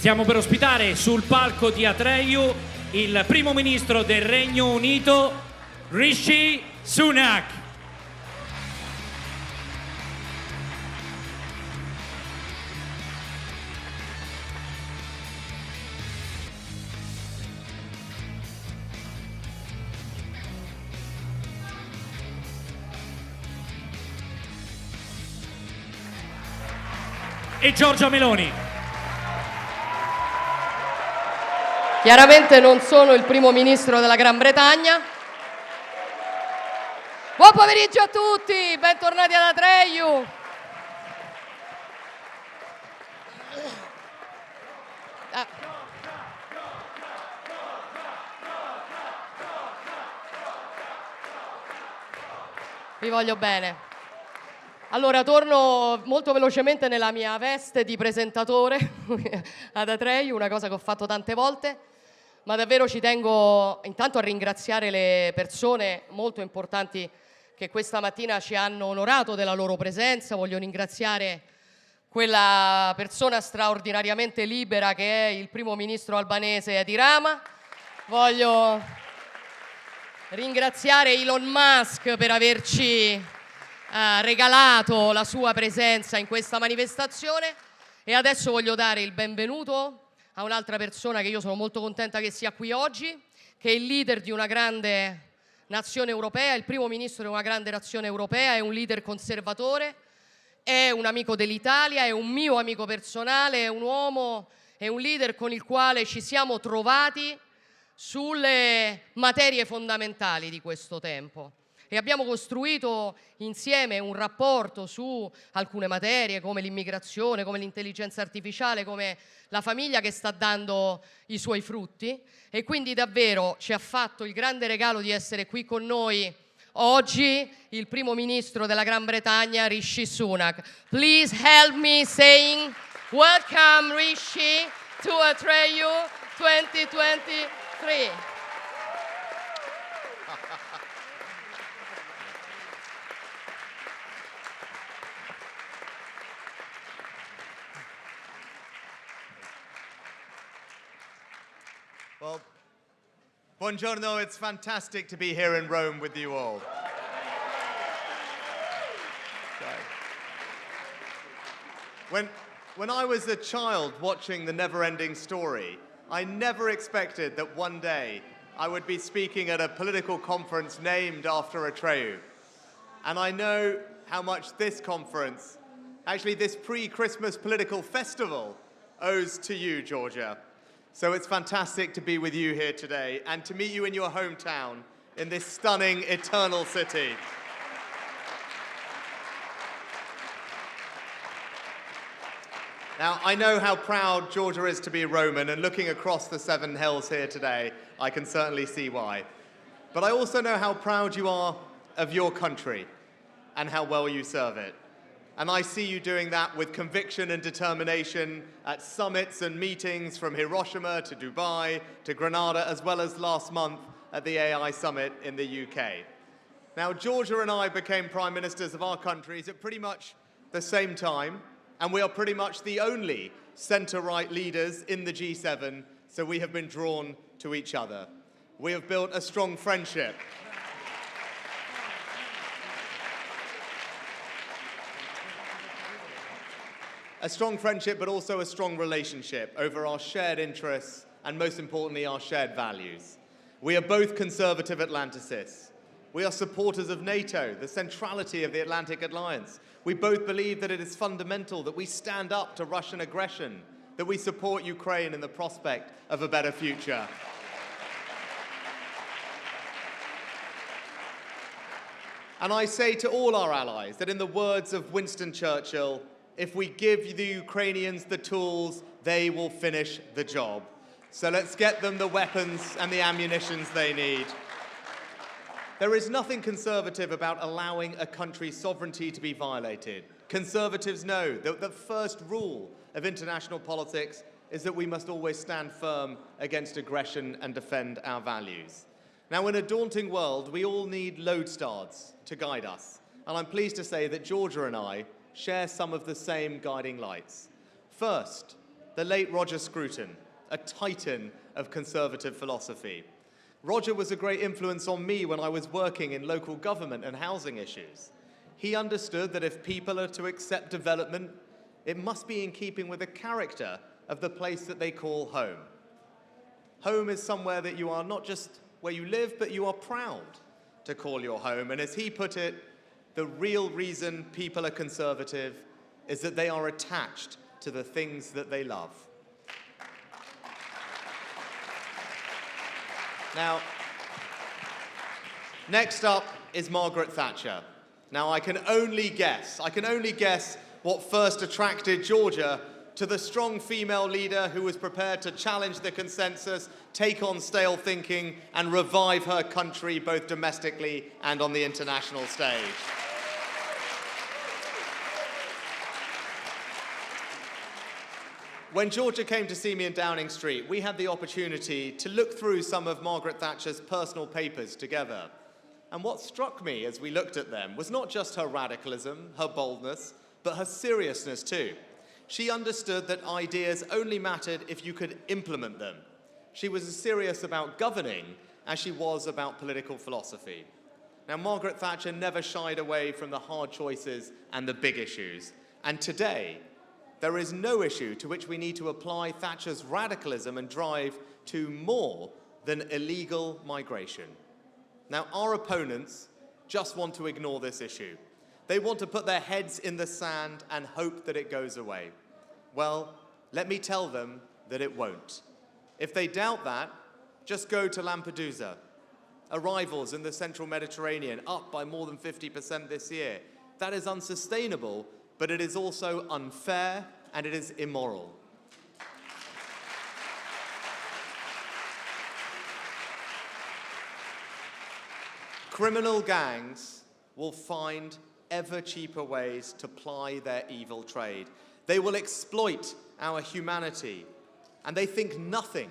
Stiamo per ospitare sul palco di Atreju il primo ministro del Regno Unito, Rishi Sunak. E Giorgia Meloni. Chiaramente non sono il primo ministro della Gran Bretagna. Buon pomeriggio a tutti, bentornati ad Atreju. Vi voglio bene. Allora, torno molto velocemente nella mia veste di presentatore ad Atreju, una cosa che ho fatto tante volte, ma davvero ci tengo intanto a ringraziare le persone molto importanti che questa mattina ci hanno onorato della loro presenza. Voglio ringraziare quella persona straordinariamente libera che è il primo ministro albanese Edi Rama. Voglio ringraziare Elon Musk per averci regalato la sua presenza in questa manifestazione, e adesso voglio dare il benvenuto a un'altra persona che io sono molto contenta che sia qui oggi, che è il leader di una grande nazione europea, il primo ministro di una grande nazione europea, è un leader conservatore, è un amico dell'Italia, è un mio amico personale, è un uomo, è un leader con il quale ci siamo trovati sulle materie fondamentali di questo tempo. E abbiamo costruito insieme un rapporto su alcune materie come l'immigrazione, come l'intelligenza artificiale, come la famiglia, che sta dando i suoi frutti, e quindi davvero ci ha fatto il grande regalo di essere qui con noi oggi il primo ministro della Gran Bretagna, Rishi Sunak. Please help me saying welcome Rishi to Atreju 2023. Well, buongiorno, it's fantastic to be here in Rome with you all. When I was a child watching The Never-Ending Story, I never expected that one day I would be speaking at a political conference named after Atreju. And I know how much this conference, actually this pre-Christmas political festival, owes to you, Georgia. So it's fantastic to be with you here today and to meet you in your hometown in this stunning eternal city. Now, I know how proud Georgia is to be Roman, and looking across the Seven Hills here today, I can certainly see why. But I also know how proud you are of your country and how well you serve it. And I see you doing that with conviction and determination at summits and meetings from Hiroshima to Dubai to Grenada, as well as last month at the AI Summit in the UK. Now, Georgia and I became prime ministers of our countries at pretty much the same time, and we are pretty much the only centre-right leaders in the G7, so we have been drawn to each other. We have built a strong friendship. A strong friendship, but also a strong relationship over our shared interests and, most importantly, our shared values. We are both conservative Atlanticists. We are supporters of NATO, the centrality of the Atlantic Alliance. We both believe that it is fundamental that we stand up to Russian aggression, that we support Ukraine in the prospect of a better future. And I say to all our allies that, in the words of Winston Churchill, if we give the Ukrainians the tools, they will finish the job. So let's get them the weapons and the ammunitions they need. There is nothing conservative about allowing a country's sovereignty to be violated. Conservatives know that the first rule of international politics is that we must always stand firm against aggression and defend our values. Now, in a daunting world, we all need lodestars to guide us. And I'm pleased to say that Georgia and I share some of the same guiding lights. First, the late Roger Scruton, a titan of conservative philosophy. Roger was a great influence on me when I was working in local government and housing issues. He understood that if people are to accept development, it must be in keeping with the character of the place that they call home. Home is somewhere that you are not just where you live, but you are proud to call your home. And as he put it, the real reason people are conservative is that they are attached to the things that they love. Now, next up is Margaret Thatcher. Now, I can only guess what first attracted Georgia to the strong female leader who was prepared to challenge the consensus, take on stale thinking, and revive her country both domestically and on the international stage. When Georgia came to see me in Downing Street, we had the opportunity to look through some of Margaret Thatcher's personal papers together. And what struck me as we looked at them was not just her radicalism, her boldness, but her seriousness too. She understood that ideas only mattered if you could implement them. She was as serious about governing as she was about political philosophy. Now, Margaret Thatcher never shied away from the hard choices and the big issues. And today, there is no issue to which we need to apply Thatcher's radicalism and drive to more than illegal migration. Now, our opponents just want to ignore this issue. They want to put their heads in the sand and hope that it goes away. Well, let me tell them that it won't. If they doubt that, just go to Lampedusa. Arrivals in the central Mediterranean up by more than 50% this year. That is unsustainable, but it is also unfair and it is immoral. Criminal gangs will find ever cheaper ways to ply their evil trade. They will exploit our humanity, and they think nothing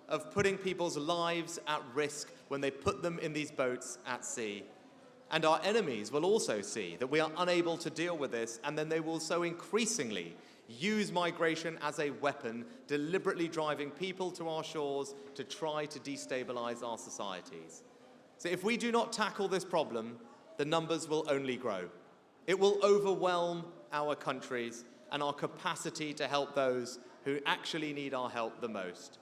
of putting people's lives at risk when they put them in these boats at sea. And our enemies will also see that we are unable to deal with this, and then they will so increasingly use migration as a weapon, deliberately driving people to our shores to try to destabilize our societies. So if we do not tackle this problem, the numbers will only grow. It will overwhelm our countries and our capacity to help those who actually need our help the most.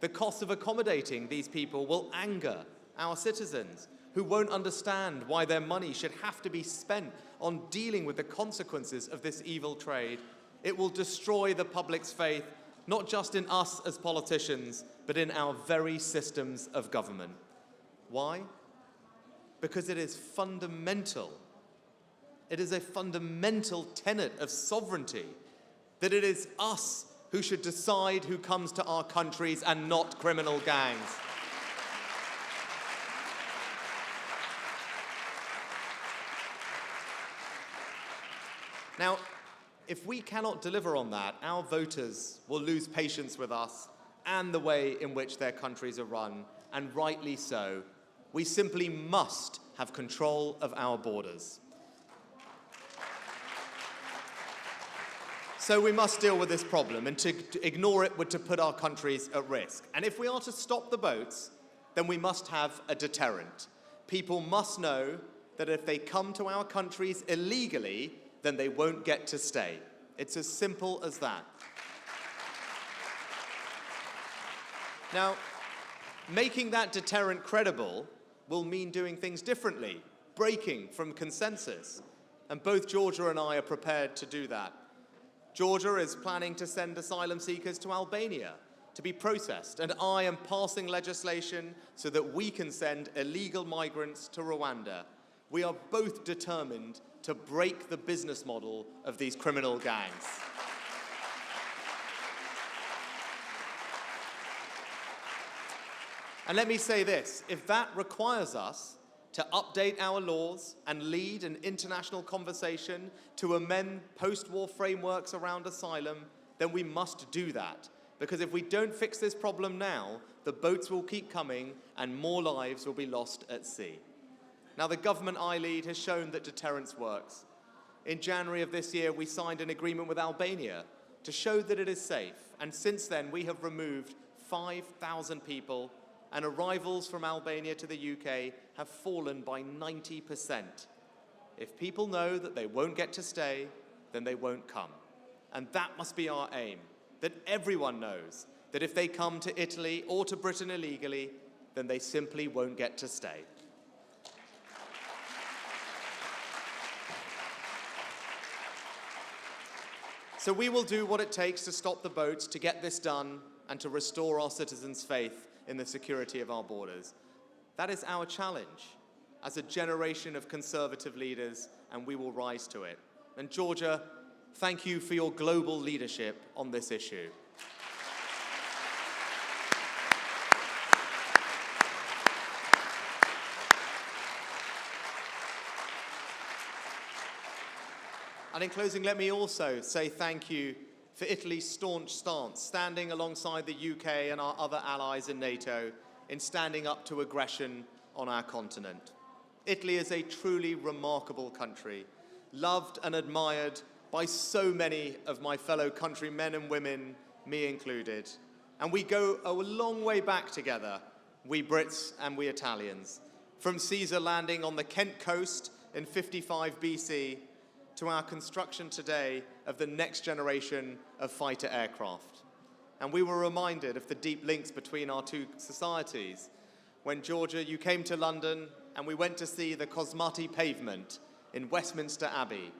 The cost of accommodating these people will anger our citizens, who won't understand why their money should have to be spent on dealing with the consequences of this evil trade. It will destroy the public's faith, not just in us as politicians, but in our very systems of government. Why? Because it is fundamental. It is a fundamental tenet of sovereignty that it is us who should decide who comes to our countries and not criminal gangs. Now, if we cannot deliver on that, our voters will lose patience with us and the way in which their countries are run, and rightly so. We simply must have control of our borders. So we must deal with this problem, and to ignore it would to put our countries at risk. And if we are to stop the boats, then we must have a deterrent. People must know that if they come to our countries illegally, then they won't get to stay. It's as simple as that. Now, making that deterrent credible will mean doing things differently, breaking from consensus. And both Georgia and I are prepared to do that. Georgia is planning to send asylum seekers to Albania to be processed, and I am passing legislation so that we can send illegal migrants to Rwanda. We are both determined to break the business model of these criminal gangs. And let me say this, if that requires us to update our laws and lead an international conversation to amend post-war frameworks around asylum, then we must do that. Because if we don't fix this problem now, the boats will keep coming and more lives will be lost at sea. Now, the government I lead has shown that deterrence works. In January of this year, we signed an agreement with Albania to show that it is safe. And since then, we have removed 5,000 people, and arrivals from Albania to the UK have fallen by 90%. If people know that they won't get to stay, then they won't come. And that must be our aim, that everyone knows that if they come to Italy or to Britain illegally, then they simply won't get to stay. So we will do what it takes to stop the boats, to get this done, and to restore our citizens' faith in the security of our borders. That is our challenge as a generation of conservative leaders, and we will rise to it. And Georgia, thank you for your global leadership on this issue. And in closing, let me also say thank you for Italy's staunch stance, standing alongside the UK and our other allies in NATO in standing up to aggression on our continent. Italy is a truly remarkable country, loved and admired by so many of my fellow countrymen and women, me included. And we go a long way back together, we Brits and we Italians, from Caesar landing on the Kent coast in 55 BC to our construction today of the next generation of fighter aircraft. And we were reminded of the deep links between our two societies when, Georgia, you came to London and we went to see the Cosmati pavement in Westminster Abbey,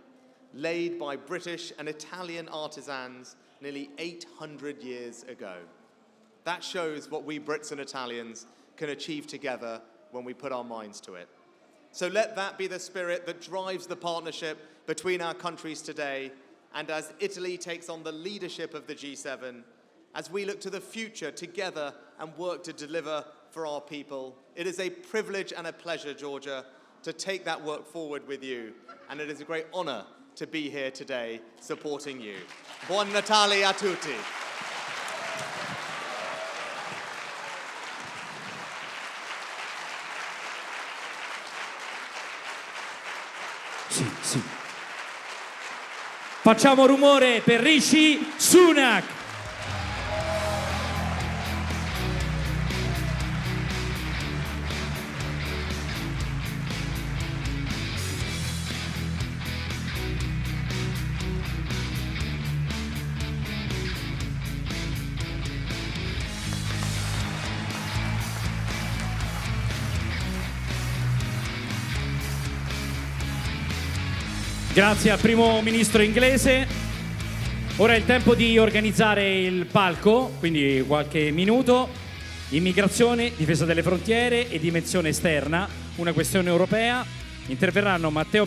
laid by British and Italian artisans nearly 800 years ago. That shows what we Brits and Italians can achieve together when we put our minds to it. So let that be the spirit that drives the partnership between our countries today, and as Italy takes on the leadership of the G7, as we look to the future together and work to deliver for our people. It is a privilege and a pleasure, Georgia, to take that work forward with you, and it is a great honor to be here today supporting you. Buon Natale a tutti. Sì. Facciamo rumore per Rishi Sunak. Grazie al primo ministro inglese. Ora è il tempo di organizzare il palco, quindi qualche minuto. Immigrazione, difesa delle frontiere e dimensione esterna, una questione europea. Interverranno Matteo